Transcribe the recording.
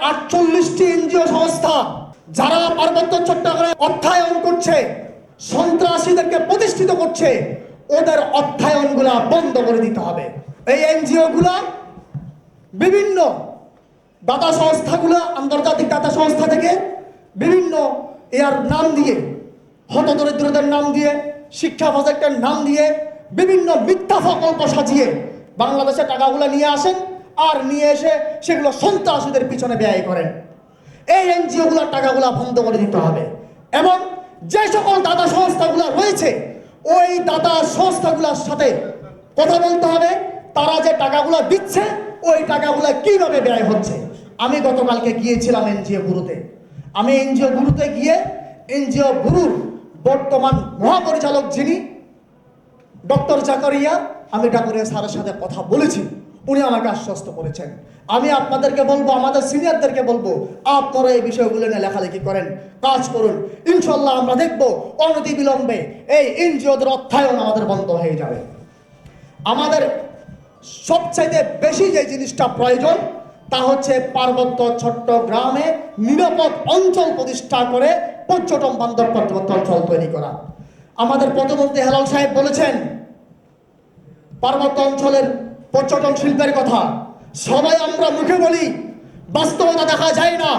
48টি NGO সংস্থা যারা পার্বত্য চট্টগ্রামে অর্থায়ন করছে, সন্ত্রাসীদেরকে প্রতিষ্ঠিত করছে, ওদের অর্থায়নগুলা বন্ধ করে দিতে হবে। এই এনজিও গুলা বিভিন্ন দাতা সংস্থাগুলো, আন্তর্জাতিক দাতা সংস্থা থেকে বিভিন্ন এর নাম দিয়ে, হতদরিদ্রদের নাম দিয়ে, শিক্ষা প্রজেক্টের নাম দিয়ে বিভিন্ন মিথ্যা প্রকল্প সাজিয়ে বাংলাদেশে টাকাগুলো নিয়ে আসেন, আর নিয়ে এসে সেগুলো সন্ত্রাসীদের পিছনে ব্যয় করেন। এই এনজিওগুলোর টাকাগুলো বন্ধ করে দিতে হবে এবং যে সকল দাতা সংস্থাগুলো রয়েছে ওই দাতা সংস্থাগুলোর সাথে কথা বলতে হবে, তারা যে টাকাগুলো দিচ্ছে ওই টাকাগুলো কিভাবে ব্যয় হচ্ছে। আমি গতকালকে গিয়েছিলাম এনজিও গুরুতে। আমি এনজিও গুরুতে গিয়ে এনজিও গুরুর বর্তমান মহাপরিচালক যিনি ডক্টর জাকারিয়া, আমি জাকারিয়া স্যারের সাথে কথা বলেছি। উনি আমাকে আশ্বস্ত করেছেন। আমি আপনাদেরকে বলবো, আমাদের সিনিয়রদেরকে বলবো, আপনারা এই বিষয়গুলো নিয়ে লেখালেখি করেন, কাজ করুন। ইনশাল্লাহ আমরা দেখব অনতিবিলম্বে এই এনজিওদের অর্থায়ন আমাদের বন্ধ হয়ে যাবে। আমাদের সবচাইতে বেশি যে জিনিসটা প্রয়োজন তা হচ্ছে পার্বত্য চট্টগ্রামে নিরাপদ অঞ্চল প্রতিষ্ঠা করে পর্যটন বান্ধব পার্বত্য অঞ্চল তৈরি করা। আমাদের প্রতিমন্ত্রী হেলাল সাহেব বলেছেন পার্বত্য অঞ্চলের পর্যটন শিল্পের কথা। সবাই আমরা মুখে বলি, বাস্তবতা দেখা যায় না।